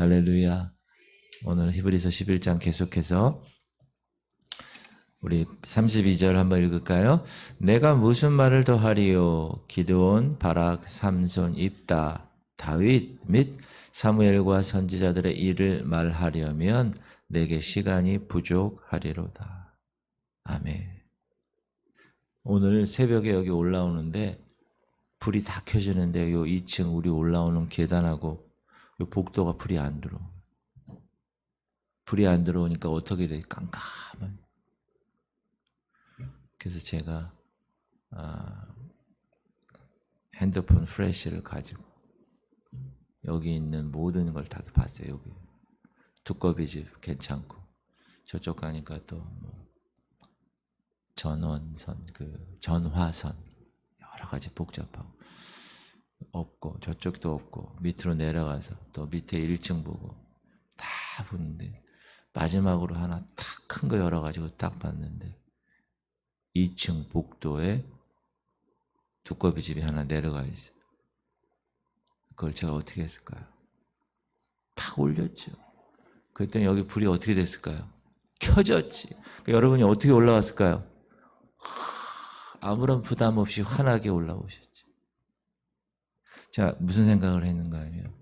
할렐루야. 오늘 히브리서 11장 계속해서 우리 32절 한번 읽을까요? 내가 무슨 말을 더하리요? 기드온, 바락, 삼손, 입다, 다윗 및 사무엘과 선지자들의 일을 말하려면 내게 시간이 부족하리로다. 아멘. 오늘 새벽에 여기 올라오는데 불이 다 켜지는데 요 2층 우리 올라오는 계단하고 요 복도가 불이 안 들어오니까 어떻게 돼? 깜깜한. 그래서 제가 핸드폰 플래시를 가지고 여기 있는 모든 걸 다 봤어요. 여기 두꺼비집 괜찮고 저쪽 가니까 또 전원선, 전화선 여러 가지 복잡하고 없고 저쪽도 없고 밑으로 내려가서 또 밑에 1층 보고 다 보는데 마지막으로 하나 딱 큰 거 열어가지고 딱 봤는데 2층 복도에 두꺼비 집이 하나 내려가 있어요. 그걸 제가 어떻게 했을까요? 다 올렸죠. 그랬더니 여기 불이 어떻게 됐을까요? 켜졌지. 그러니까 여러분이 어떻게 올라왔을까요? 아무런 부담 없이 환하게 올라오셨죠. 자, 무슨 생각을 했는가 하면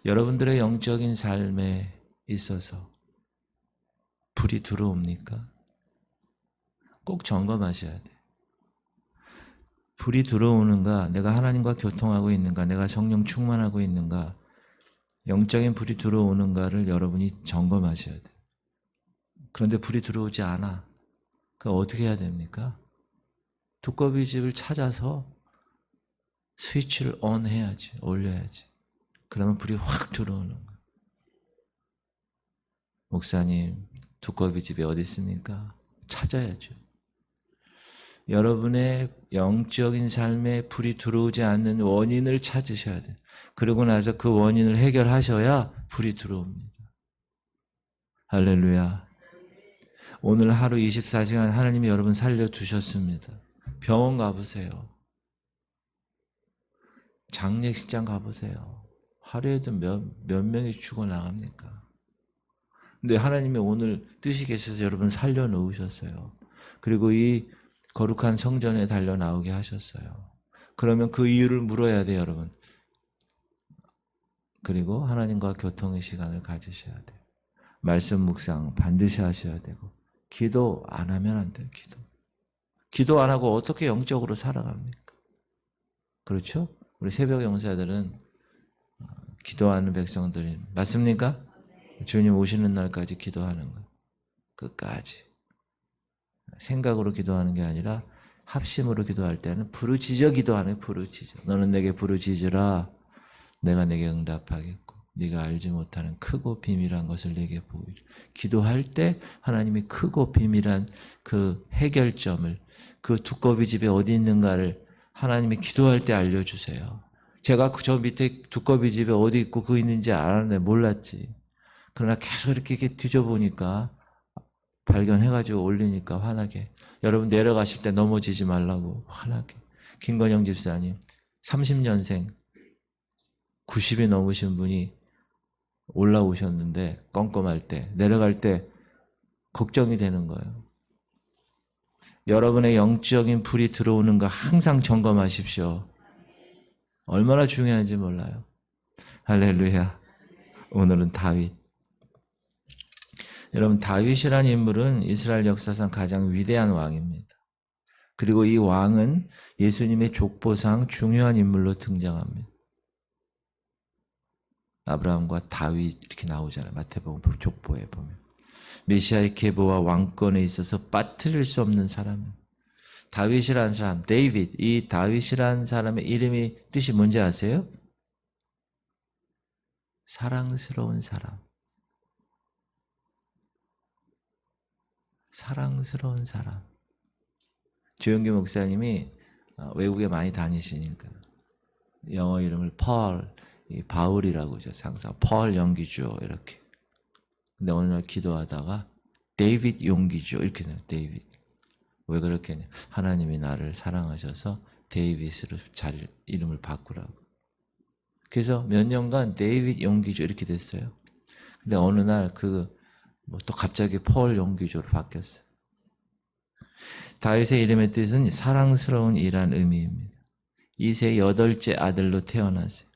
여러분들의 영적인 삶에 있어서 불이 들어옵니까? 꼭 점검하셔야 돼. 불이 들어오는가, 내가 하나님과 교통하고 있는가, 내가 성령 충만하고 있는가, 영적인 불이 들어오는가를 여러분이 점검하셔야 돼. 그런데 불이 들어오지 않아. 그럼 어떻게 해야 됩니까? 두꺼비 집을 찾아서 스위치를 ON 해야지, 올려야지. 그러면 불이 확 들어오는 거야. 목사님, 두꺼비 집이 어디 있습니까? 찾아야죠. 여러분의 영적인 삶에 불이 들어오지 않는 원인을 찾으셔야 돼요. 그러고 나서 그 원인을 해결하셔야 불이 들어옵니다. 할렐루야. 오늘 하루 24시간 하나님이 여러분 살려두셨습니다. 병원 가보세요. 장례식장 가보세요. 하루에도 몇 명이 죽어나갑니까? 근데 하나님이 오늘 뜻이 계셔서 여러분 살려놓으셨어요. 그리고 이 거룩한 성전에 달려 나오게 하셨어요. 그러면 그 이유를 물어야 돼요, 여러분. 그리고 하나님과 교통의 시간을 가지셔야 돼요. 말씀 묵상 반드시 하셔야 되고 기도 안 하면 안 돼요. 기도 안 하고 어떻게 영적으로 살아갑니까? 그렇죠? 우리 새벽 용사들은 기도하는 백성들이 맞습니까? 주님 오시는 날까지 기도하는 거. 끝까지. 생각으로 기도하는 게 아니라 합심으로 기도할 때는 부르짖어 기도하는 부르짖어. 너는 내게 부르짖으라. 내가 내게 응답하겠고 네가 알지 못하는 크고 비밀한 것을 내게 보이리. 기도할 때 하나님이 크고 비밀한 그 해결점을 그 두꺼비 집에 어디 있는가를 하나님이 기도할 때 알려주세요. 제가 저 밑에 두꺼비 집에 어디 있고 그 있는지 알았는데 몰랐지. 그러나 계속 이렇게 뒤져보니까 발견해가지고 올리니까 환하게. 여러분 내려가실 때 넘어지지 말라고 환하게. 김건영 집사님 30년생 90이 넘으신 분이 올라오셨는데 껌껌할 때 내려갈 때 걱정이 되는 거예요. 여러분의 영적인 불이 들어오는가 항상 점검하십시오. 얼마나 중요한지 몰라요. 할렐루야. 오늘은 다윗. 여러분 다윗이라는 인물은 이스라엘 역사상 가장 위대한 왕입니다. 그리고 이 왕은 예수님의 족보상 중요한 인물로 등장합니다. 아브라함과 다윗 이렇게 나오잖아요. 마태복음 족보에 보면. 메시아의 계보와 왕권에 있어서 빠뜨릴 수 없는 사람. 다윗이라는 사람, 데이빗. 이 다윗이라는 사람의 이름이 뜻이 뭔지 아세요? 사랑스러운 사람. 사랑스러운 사람. 조영기 목사님이 외국에 많이 다니시니까 영어 이름을 바울이라고 하죠. 항상 펄 용기주 이렇게. 근데 어느 날 기도하다가 데이빗 용기주 이렇게 해요. 데이빗. 왜 그렇게 해요? 하나님이 나를 사랑하셔서 데이빗으로 이름을 바꾸라고. 그래서 몇 년간 데이빗 용기주 이렇게 됐어요. 근데 어느 날 또 갑자기 폴 용기조로 바뀌었어요. 다윗의 이름의 뜻은 사랑스러운 이란 의미입니다. 이세 8째 아들로 태어났어요.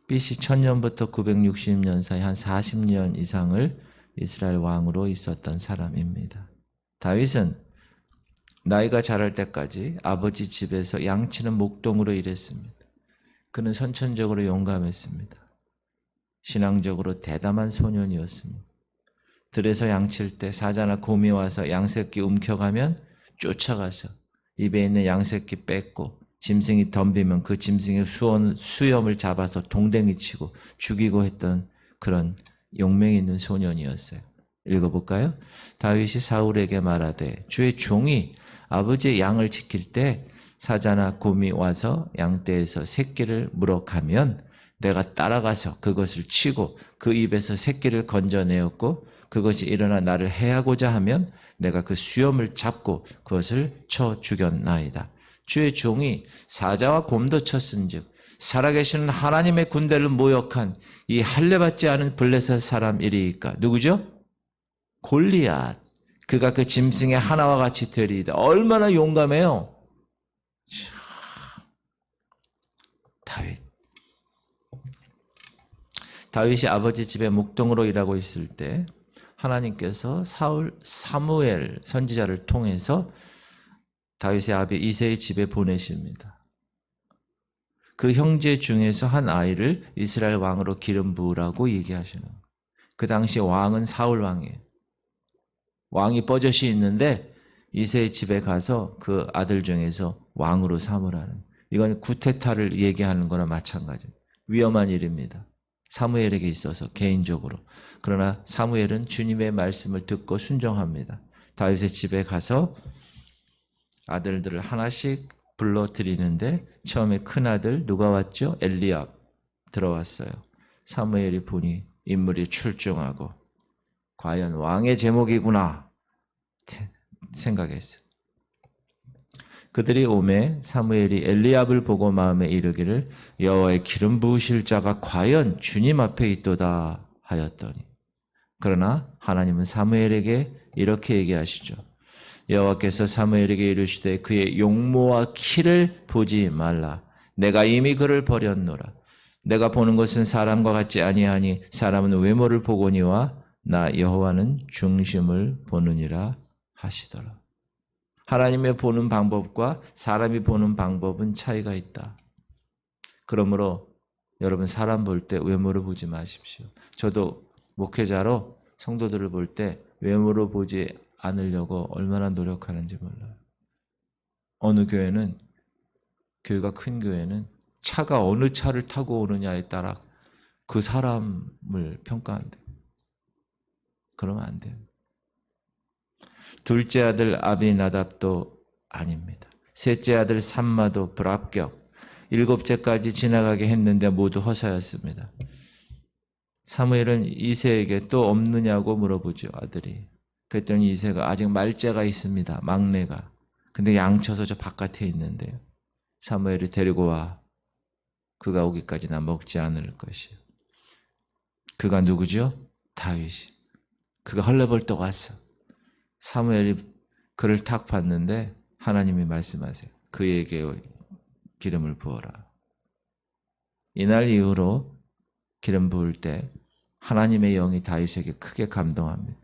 BC 1000년부터 960년 사이 한 40년 이상을 이스라엘 왕으로 있었던 사람입니다. 다윗은 나이가 자랄 때까지 아버지 집에서 양치는 목동으로 일했습니다. 그는 선천적으로 용감했습니다. 신앙적으로 대담한 소년이었습니다. 들에서 양칠 때 사자나 곰이 와서 양새끼 움켜가면 쫓아가서 입에 있는 양새끼 뺏고 짐승이 덤비면 그 짐승의 수염을 잡아서 동댕이 치고 죽이고 했던 그런 용맹 있는 소년이었어요. 읽어볼까요? 다윗이 사울에게 말하되 주의 종이 아버지의 양을 지킬 때 사자나 곰이 와서 양떼에서 새끼를 물어가면 내가 따라가서 그것을 치고 그 입에서 새끼를 건져내었고 그것이 일어나 나를 해하고자 하면 내가 그 수염을 잡고 그것을 쳐 죽였나이다. 주의 종이 사자와 곰도 쳤은즉 살아계시는 하나님의 군대를 모욕한 이 할례받지 않은 블레셋 사람이리이까. 누구죠? 골리앗. 그가 그 짐승의 하나와 같이 되리이다. 얼마나 용감해요. 다윗이 아버지 집에 목동으로 일하고 있을 때 하나님께서 사무엘 선지자를 통해서 다윗의 아비 이새의 집에 보내십니다. 그 형제 중에서 한 아이를 이스라엘 왕으로 기름 부으라고 얘기하시는 거예요. 그 당시 왕은 사울 왕이에요. 왕이 버젓이 있는데 이새의 집에 가서 그 아들 중에서 왕으로 삼으라는, 이건 구테타를 얘기하는 거나 마찬가지입니다. 위험한 일입니다. 사무엘에게 있어서 개인적으로. 그러나 사무엘은 주님의 말씀을 듣고 순종합니다. 다윗의 집에 가서 아들들을 하나씩 불러드리는데 처음에 큰아들 누가 왔죠? 엘리압 들어왔어요. 사무엘이 보니 인물이 출중하고 과연 왕의 제목이구나 생각했어요. 그들이 오매 사무엘이 엘리압을 보고 마음에 이르기를 여호와의 기름 부으실 자가 과연 주님 앞에 있도다 하였더니, 그러나 하나님은 사무엘에게 이렇게 얘기하시죠. 여호와께서 사무엘에게 이르시되 그의 용모와 키를 보지 말라. 내가 이미 그를 버렸노라. 내가 보는 것은 사람과 같지 아니하니 사람은 외모를 보거니와 나 여호와는 중심을 보느니라 하시더라. 하나님의 보는 방법과 사람이 보는 방법은 차이가 있다. 그러므로 여러분 사람 볼 때 외모를 보지 마십시오. 저도 목회자로 성도들을 볼 때 외모로 보지 않으려고 얼마나 노력하는지 몰라요. 어느 교회는, 교회가 큰 교회는 차가 어느 차를 타고 오느냐에 따라 그 사람을 평가한대요. 그러면 안 돼요. 둘째 아들 아비나답도 아닙니다. 셋째 아들 삼마도 불합격. 7째까지 지나가게 했는데 모두 허사였습니다. 사무엘은 이새에게 또 없느냐고 물어보죠, 아들이. 그랬더니 이새가 아직 말째가 있습니다, 막내가. 근데 양쳐서 저 바깥에 있는데요. 사무엘이 데리고 와. 그가 오기까지 나 먹지 않을 것이요. 그가 누구죠? 다윗이. 그가 헐레벌떡 왔어. 사무엘이 그를 탁 봤는데 하나님이 말씀하세요. 그에게 기름을 부어라. 이날 이후로 기름 부을 때 하나님의 영이 다윗에게 크게 감동합니다.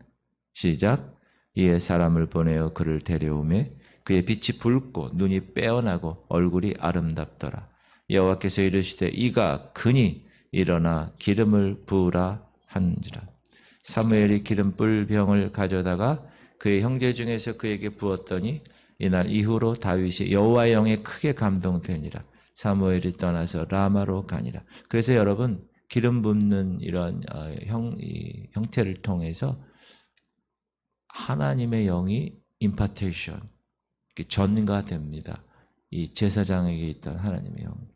시작. 이에 사람을 보내어 그를 데려오매 그의 빛이 붉고 눈이 빼어나고 얼굴이 아름답더라. 여호와께서 이르시되 이가 그니 일어나 기름을 부으라 한지라. 사무엘이 기름 뿔 병을 가져다가 그의 형제 중에서 그에게 부었더니 이날 이후로 다윗이 여호와의 영에 크게 감동되니라. 사무엘이 떠나서 라마로 가니라. 그래서 여러분 기름 붓는 이런 형태를 통해서 하나님의 영이 임파테이션, 전가됩니다. 이 제사장에게 있던 하나님의 영.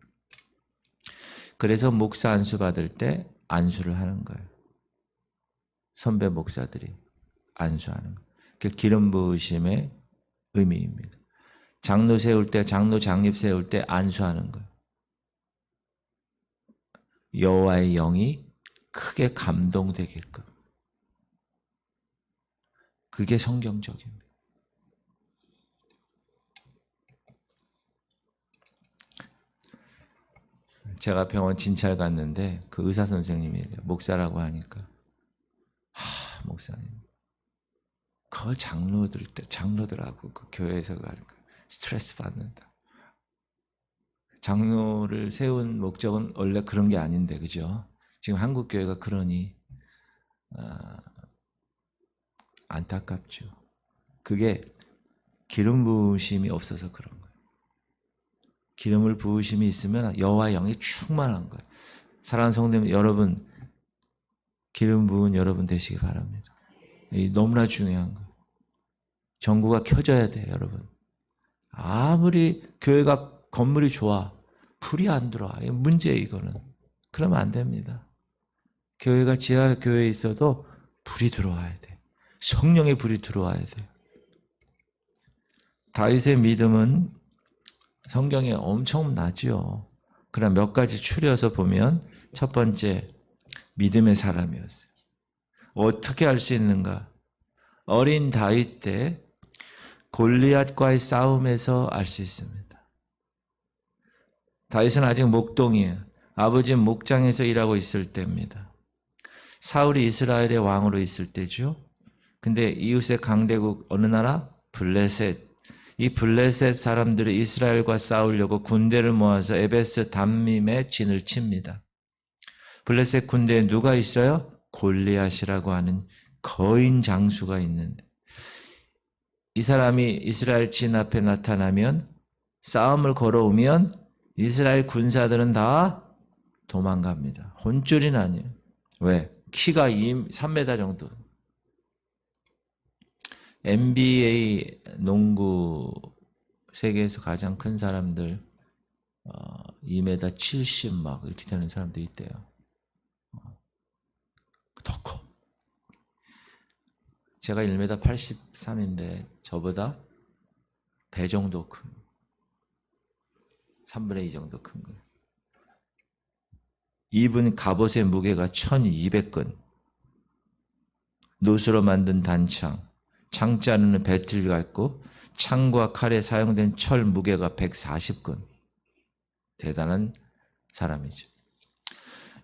그래서 목사 안수 받을 때 안수를 하는 거예요. 선배 목사들이 안수하는 거예요. 그 기름 부으심의 의미입니다. 장로 세울 때, 장로 장립 세울 때 안수하는 거예요. 여호와의 영이 크게 감동되게끔. 그게 성경적입니다. 제가 병원 진찰 갔는데 그 의사 선생님이 목사라고 하니까 목사님 그 장로들하고 그 교회에서 스트레스 받는다. 장로를 세운 목적은 원래 그런 게 아닌데, 그죠? 지금 한국 교회가 그러니 안타깝죠. 그게 기름 부으심이 없어서 그런 거예요. 기름을 부으심이 있으면 여호와의 영이 충만한 거예요. 사랑하는 성도님, 여러분 기름 부은 여러분 되시기 바랍니다. 너무나 중요한 거예요. 전구가 켜져야 돼요, 여러분. 아무리 교회가 건물이 좋아, 불이 안 들어와. 문제예요, 이거는. 그러면 안 됩니다. 교회가 지하 교회에 있어도 불이 들어와야 돼. 성령의 불이 들어와야 돼. 다윗의 믿음은 성경에 엄청나죠. 그럼 몇 가지 추려서 보면 첫 번째, 믿음의 사람이었어요. 어떻게 알 수 있는가? 어린 다윗 때 골리앗과의 싸움에서 알 수 있습니다. 다윗은 아직 목동이에요. 아버지는 목장에서 일하고 있을 때입니다. 사울이 이스라엘의 왕으로 있을 때죠. 근데 이웃의 강대국 어느 나라? 블레셋. 이 블레셋 사람들이 이스라엘과 싸우려고 군대를 모아서 에베스 담밈에 진을 칩니다. 블레셋 군대에 누가 있어요? 골리앗이라고 하는 거인 장수가 있는데 이 사람이 이스라엘 진 앞에 나타나면 싸움을 걸어오면 이스라엘 군사들은 다 도망갑니다. 혼쭐이 나요. 왜? 키가 3m 정도. NBA 농구 세계에서 가장 큰 사람들 2m 70 막 이렇게 되는 사람도 있대요. 더 커. 제가 1m 83인데 저보다 배 정도 큰 3분의 2 정도 큰 거예요. 입은 갑옷의 무게가 1200근, 노수로 만든 단창, 창자루는 배틀 같고 창과 칼에 사용된 철 무게가 140근. 대단한 사람이죠.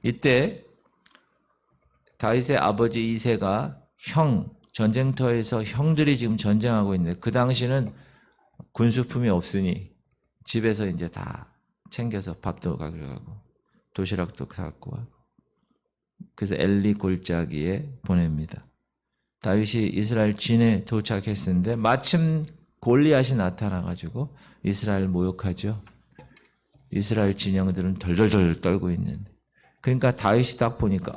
이때 다윗의 아버지 이새가 전쟁터에서 형들이 지금 전쟁하고 있는데 그 당시는 군수품이 없으니 집에서 이제 다 챙겨서 밥도 가져가고 도시락도 갖고 가고 그래서 엘리 골짜기에 보냅니다. 다윗이 이스라엘 진에 도착했는데 마침 골리앗이 나타나가지고 이스라엘 모욕하죠. 이스라엘 진영들은 덜덜덜 떨고 있는데 그러니까 다윗이 딱 보니까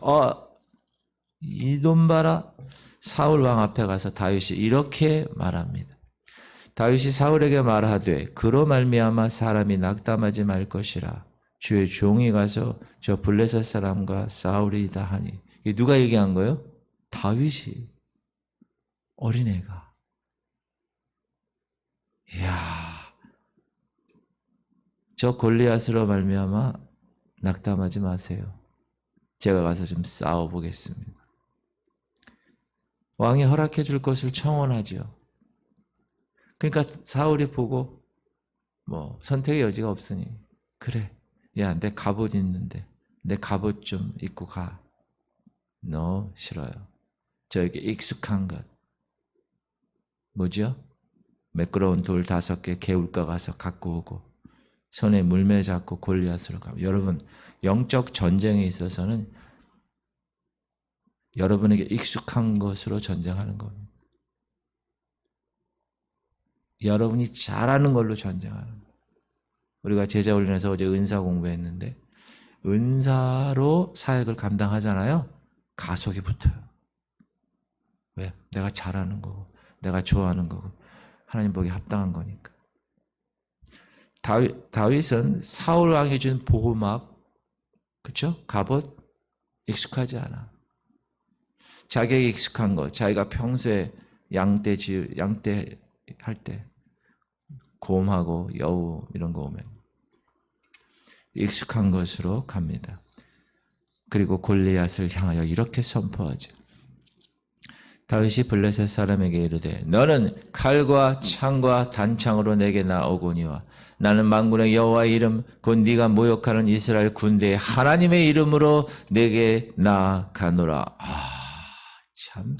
이 돈 봐라. 사울 왕 앞에 가서 다윗이 이렇게 말합니다. 다윗이 사울에게 말하되 그로 말미암아 사람이 낙담하지 말 것이라. 주의 종이 가서 저 블레셋 사람과 싸우리이다 하니. 이게 누가 얘기한 거예요? 다윗이. 어린애가. 이야, 저 골리앗으로 말미암아 낙담하지 마세요. 제가 가서 좀 싸워보겠습니다. 왕이 허락해 줄 것을 청원하죠. 그러니까 사울이 보고 선택의 여지가 없으니 그래, 야, 내 갑옷 있는데 내 갑옷 좀 입고 가. No, 싫어요. 저에게 익숙한 것. 뭐죠? 매끄러운 돌 5개 개울가 가서 갖고 오고 손에 물매 잡고 골리앗으로 가고. 여러분, 영적 전쟁에 있어서는 여러분에게 익숙한 것으로 전쟁하는 겁니다. 여러분이 잘하는 걸로 전쟁하는 거예요. 우리가 제자훈련에서 어제 은사 공부했는데 은사로 사역을 감당하잖아요. 가속이 붙어요. 왜? 내가 잘하는 거고 내가 좋아하는 거고 하나님 보기에 합당한 거니까. 다윗은 사울 왕이 준 보호막, 그렇죠? 갑옷 익숙하지 않아. 자기에게 익숙한 것, 자기가 평소에 양떼 할 때 곰하고 여우 이런 거 오면 익숙한 것으로 갑니다. 그리고 골리앗을 향하여 이렇게 선포하죠. 다윗이 블레셋 사람에게 이르되 너는 칼과 창과 단창으로 내게 나오거니와 나는 만군의 여호와의 이름 곧 네가 모욕하는 이스라엘 군대의 하나님의 이름으로 내게 나아가노라. 참,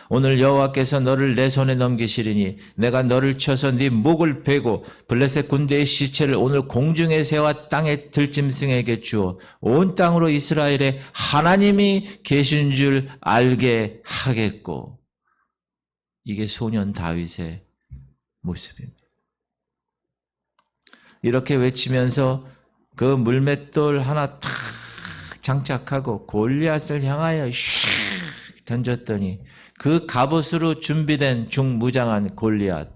오늘 여호와께서 너를 내 손에 넘기시리니 내가 너를 쳐서 네 목을 베고 블레셋 군대의 시체를 오늘 공중에 새와 땅의 들짐승에게 주어 온 땅으로 이스라엘에 하나님이 계신 줄 알게 하겠고. 이게 소년 다윗의 모습입니다. 이렇게 외치면서 그 물맷돌 하나 탁 장착하고 골리앗을 향하여 슉 던졌더니 그 갑옷으로 준비된 중무장한 골리앗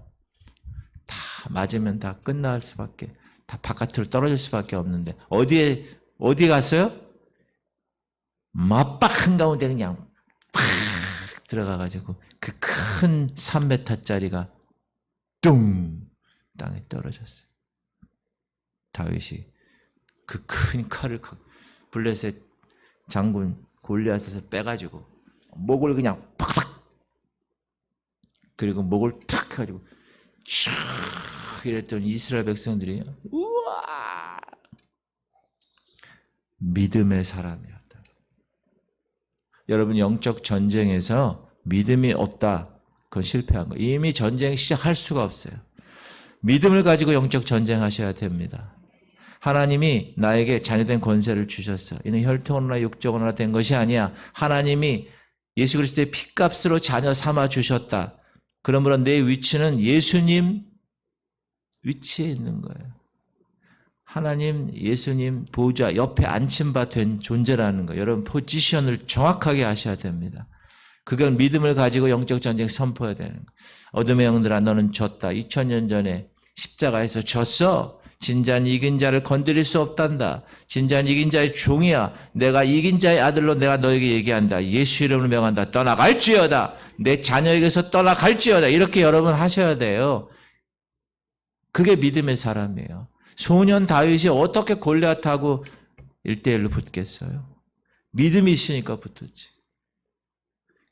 다 맞으면 다 끝날 수밖에, 다 바깥으로 떨어질 수밖에 없는데 어디 갔어요? 맞박 한가운데 그냥 팍 들어가가지고 그 큰 3m짜리가 뚱 땅에 떨어졌어요. 다윗이 그 큰 칼을 블레셋 장군 골리앗에서 빼가지고 목을 그냥 팍팍, 그리고 목을 탁 해가지고 촥 이랬더니 이스라엘 백성들이 우와, 믿음의 사람이었다. 여러분, 영적 전쟁에서 믿음이 없다, 그건 실패한 거예요. 이미 전쟁 시작할 수가 없어요. 믿음을 가지고 영적 전쟁하셔야 됩니다. 하나님이 나에게 자녀된 권세를 주셨어. 이는 혈통으로나 육적으로나 된 것이 아니야. 하나님이 예수 그리스도의 피값으로 자녀 삼아 주셨다. 그러므로 내 위치는 예수님 위치에 있는 거예요. 하나님, 예수님 보좌 옆에 앉힌 바 된 존재라는 거예요. 여러분, 포지션을 정확하게 하셔야 됩니다. 그걸 믿음을 가지고 영적 전쟁 선포해야 되는 거예요. 어둠의 영들아 너는 졌다. 2000년 전에 십자가에서 졌어. 진잔 이긴 자를 건드릴 수 없단다. 진잔 이긴 자의 종이야. 내가 이긴 자의 아들로 내가 너에게 얘기한다. 예수 이름으로 명한다. 떠나갈지어다. 내 자녀에게서 떠나갈지어다. 이렇게 여러분 하셔야 돼요. 그게 믿음의 사람이에요. 소년 다윗이 어떻게 골리앗하고 1대1로 붙겠어요? 믿음이 있으니까 붙었지.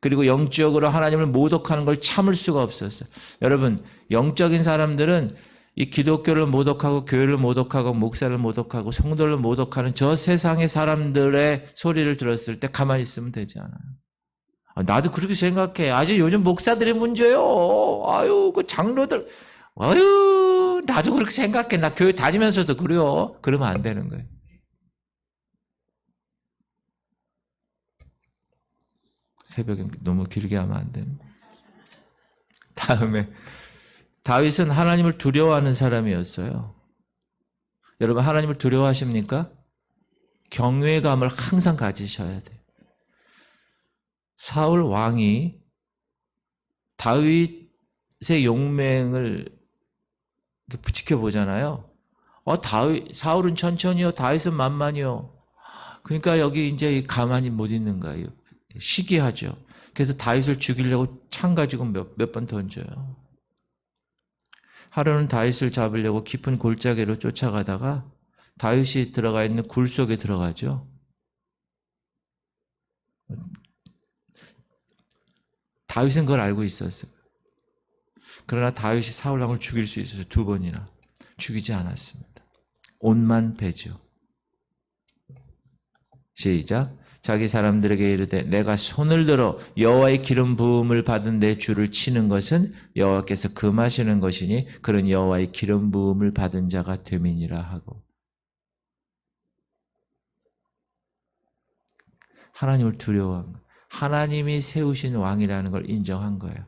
그리고 영적으로 하나님을 모독하는 걸 참을 수가 없었어요. 여러분, 영적인 사람들은 이 기독교를 모독하고 교회를 모독하고 목사를 모독하고 성도를 모독하는 저 세상의 사람들의 소리를 들었을 때 가만히 있으면 되지 않아요. 나도 그렇게 생각해. 아주 요즘 목사들의 문제요. 아유, 그 장로들. 아유, 나도 그렇게 생각해. 나 교회 다니면서도 그래요. 그러면 안 되는 거예요. 새벽에 너무 길게 하면 안 됩니다. 다음에 다윗은 하나님을 두려워하는 사람이었어요. 여러분, 하나님을 두려워하십니까? 경외감을 항상 가지셔야 돼요. 사울 왕이 다윗의 용맹을 지켜보잖아요. 사울은 천천히요, 다윗은 만만히요. 그러니까 여기 이제 가만히 못 있는 거예요. 시기하죠. 그래서 다윗을 죽이려고 창 가지고 몇 번 던져요. 하루는 다윗을 잡으려고 깊은 골짜기로 쫓아가다가 다윗이 들어가 있는 굴 속에 들어가죠. 다윗은 그걸 알고 있었어요. 그러나 다윗이 사울 왕을 죽일 수 있어서 2번이나 죽이지 않았습니다. 옷만 베죠. 시작. 자기 사람들에게 이르되 내가 손을 들어 여호와의 기름 부음을 받은 내 주를 치는 것은 여호와께서 금하시는 것이니 그런 여호와의 기름 부음을 받은 자가 됨이니라 하고. 하나님을 두려워한 거예요. 하나님이 세우신 왕이라는 걸 인정한 거예요.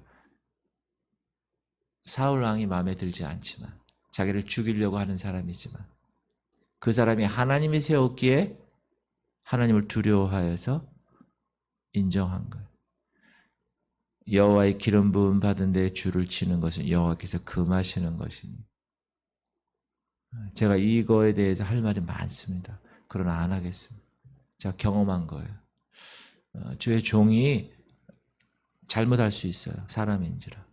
사울 왕이 마음에 들지 않지만, 자기를 죽이려고 하는 사람이지만, 그 사람이 하나님이 세웠기에 하나님을 두려워하여서 인정한 거예요. 여호와의 기름 부음 받은 데 주를 치는 것은 여호와께서 금하시는 것이니. 제가 이거에 대해서 할 말이 많습니다. 그러나 안 하겠습니다. 제가 경험한 거예요. 주의 종이 잘못할 수 있어요. 사람인지라.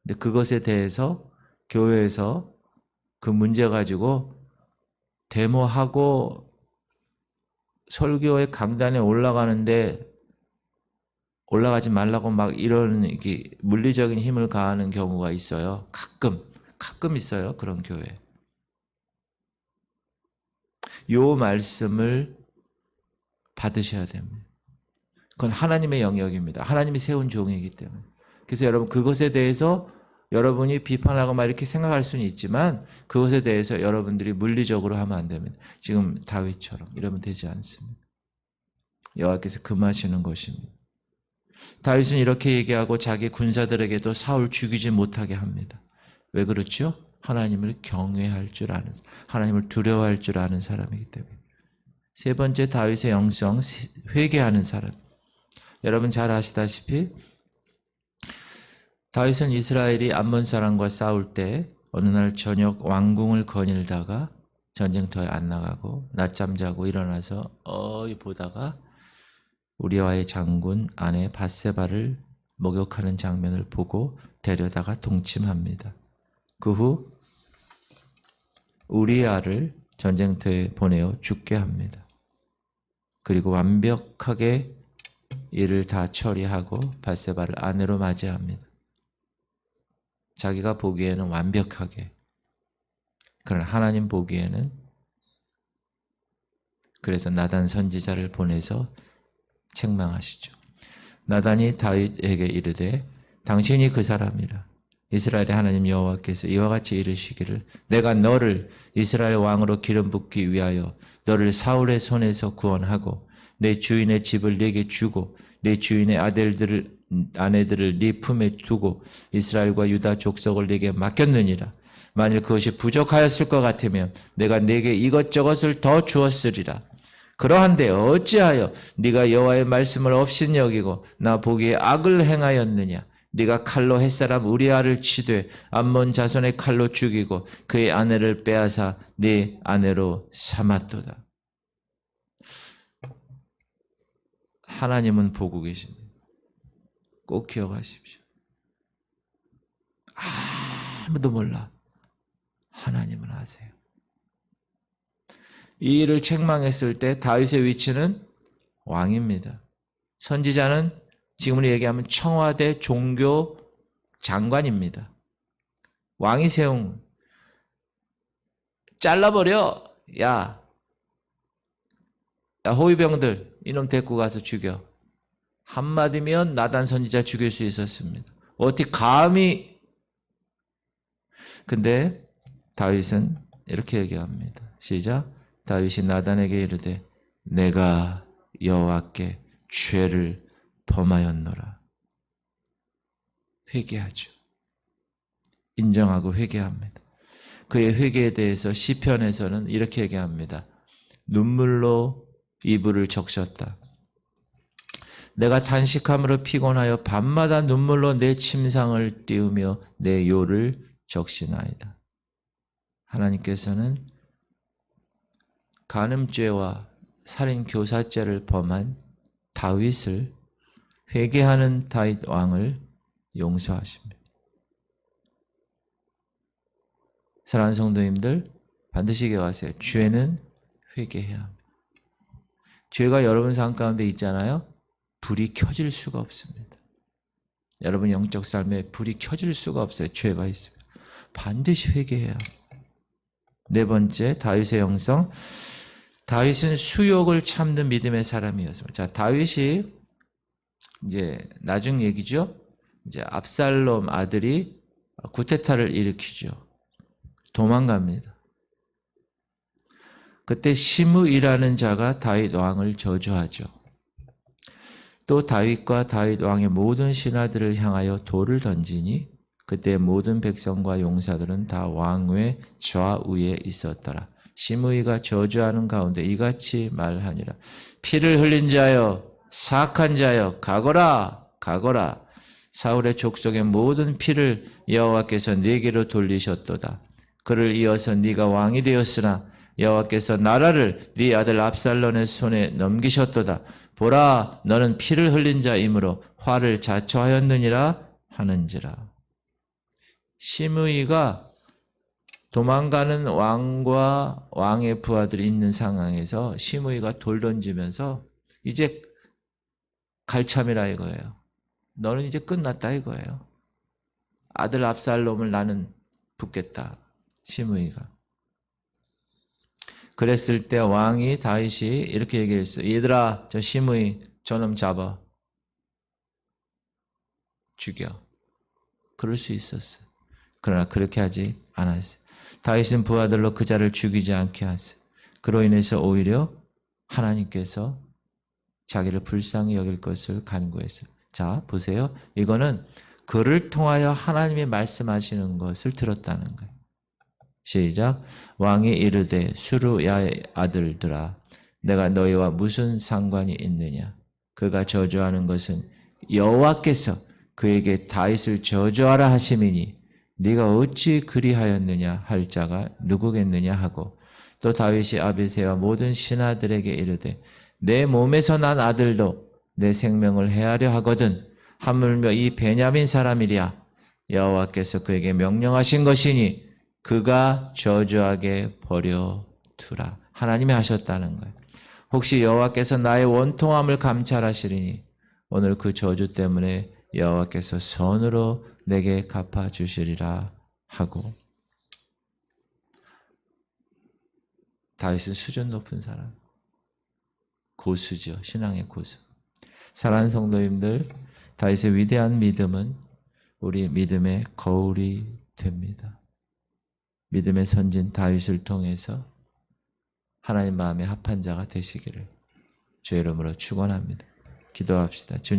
근데 그것에 대해서 교회에서 그 문제 가지고 데모하고 설교의 강단에 올라가는데 올라가지 말라고 막 이런 이게 물리적인 힘을 가하는 경우가 있어요. 가끔 있어요. 그런 교회. 요 말씀을 받으셔야 됩니다. 그건 하나님의 영역입니다. 하나님이 세운 종이기 때문에. 그래서 여러분 그것에 대해서 여러분이 비판하고 막 이렇게 생각할 수는 있지만 그것에 대해서 여러분들이 물리적으로 하면 안 됩니다. 지금 다윗처럼 이러면 되지 않습니다. 여호와께서 금하시는 것입니다. 다윗은 이렇게 얘기하고 자기 군사들에게도 사울 죽이지 못하게 합니다. 왜 그렇죠? 하나님을 경외할 줄 아는, 하나님을 두려워할 줄 아는 사람이기 때문에. 세 번째 다윗의 영성, 회개하는 사람. 여러분 잘 아시다시피 다윗은 이스라엘이 암몬 사람과 싸울 때 어느 날 저녁 왕궁을 거닐다가 전쟁터에 안 나가고 낮잠 자고 일어나서 보다가 우리아의 장군 아내 밧세바를 목욕하는 장면을 보고 데려다가 동침합니다. 그 후 우리아를 전쟁터에 보내어 죽게 합니다. 그리고 완벽하게 일을 다 처리하고 밧세바를 아내로 맞이합니다. 자기가 보기에는 완벽하게, 그러나 하나님 보기에는, 그래서 나단 선지자를 보내서 책망하시죠. 나단이 다윗에게 이르되 당신이 그 사람이라. 이스라엘의 하나님 여호와께서 이와 같이 이르시기를 내가 너를 이스라엘 왕으로 기름 붓기 위하여 너를 사울의 손에서 구원하고 내 주인의 집을 네게 주고 내 주인의 아내들을 네 품에 두고 이스라엘과 유다 족속을 네게 맡겼느니라. 만일 그것이 부족하였을 것 같으면 내가 네게 이것저것을 더 주었으리라. 그러한데 어찌하여 네가 여호와의 말씀을 업신 여기고 나 보기에 악을 행하였느냐. 네가 칼로 햇사람 우리아를 치되 암몬 자손의 칼로 죽이고 그의 아내를 빼앗아 네 아내로 삼았도다. 하나님은 보고 계십니다. 꼭 기억하십시오. 아무도 몰라. 하나님은 아세요. 이 일을 책망했을 때 다윗의 위치는 왕입니다. 선지자는 지금으로 얘기하면 청와대 종교 장관입니다. 왕이 세운, 잘라버려. 야 호위병들 이놈 데리고 가서 죽여. 한마디면 나단 선지자 죽일 수 있었습니다. 어떻게 감히. 근데 다윗은 이렇게 얘기합니다. 시작. 다윗이 나단에게 이르되 내가 여호와께 죄를 범하였노라. 회개하죠. 인정하고 회개합니다. 그의 회개에 대해서 시편에서는 이렇게 얘기합니다. 눈물로 이불을 적셨다. 내가 단식함으로 피곤하여 밤마다 눈물로 내 침상을 띄우며 내 요를 적시나이다. 하나님께서는 간음죄와 살인교사죄를 범한 다윗을, 회개하는 다윗 왕을 용서하십니다. 사랑하는 성도님들, 반드시 기억하세요. 죄는 회개해야 합니다. 죄가 여러분 삶 가운데 있잖아요. 불이 켜질 수가 없습니다. 여러분 영적 삶에 불이 켜질 수가 없어요. 죄가 있어요. 반드시 회개해야 합니다. 네 번째, 다윗의 영성. 다윗은 수욕을 참는 믿음의 사람이었습니다. 자, 다윗이 이제 나중 얘기죠. 이제 압살롬 아들이 구테타를 일으키죠. 도망갑니다. 그때 시므이라는 자가 다윗 왕을 저주하죠. 또 다윗과 다윗 왕의 모든 신하들을 향하여 돌을 던지니 그때 모든 백성과 용사들은 다 왕의 좌우에 있었더라. 시므이가 저주하는 가운데 이같이 말하니라. 피를 흘린 자여, 사악한 자여, 가거라, 가거라. 사울의 족속의 모든 피를 여호와께서 네게로 돌리셨도다. 그를 이어서 네가 왕이 되었으나 여호와께서 나라를 네 아들 압살롬의 손에 넘기셨도다. 보라, 너는 피를 흘린 자이므로 화를 자초하였느니라 하는지라. 시므이가 도망가는 왕과 왕의 부하들이 있는 상황에서 시므이가 돌 던지면서 이제 갈 참이라 이거예요. 너는 이제 끝났다 이거예요. 아들 압살롬을 나는 붙겠다. 시므이가. 그랬을 때 왕이 다윗이 이렇게 얘기했어요. 얘들아, 저 시므이 저놈 잡아. 죽여. 그럴 수 있었어요. 그러나 그렇게 하지 않았어요. 다윗은 부하들로 그 자를 죽이지 않게 하세요. 그로 인해서 오히려 하나님께서 자기를 불쌍히 여길 것을 간구했어요. 자, 보세요. 이거는 그를 통하여 하나님이 말씀하시는 것을 들었다는 거예요. 시작. 왕이 이르되 수르야의 아들들아 내가 너희와 무슨 상관이 있느냐. 그가 저주하는 것은 여호와께서 그에게 다윗을 저주하라 하심이니 네가 어찌 그리하였느냐 할 자가 누구겠느냐 하고 또 다윗이 아비새와 모든 신하들에게 이르되 내 몸에서 난 아들도 내 생명을 해하려 하거든 하물며 이 베냐민 사람이랴 여호와께서 그에게 명령하신 것이니 그가 저주하게 버려두라. 하나님이 하셨다는 거예요. 혹시 여호와께서 나의 원통함을 감찰하시리니 오늘 그 저주 때문에 여호와께서 선으로 내게 갚아주시리라 하고 다윗은 수준 높은 사람. 고수죠. 신앙의 고수. 사랑하는 성도님들, 다윗의 위대한 믿음은 우리 믿음의 거울이 됩니다. 믿음의 선진 다윗을 통해서 하나님 마음에 합한 자가 되시기를 주의 이름으로 축원합니다. 기도합시다. 주님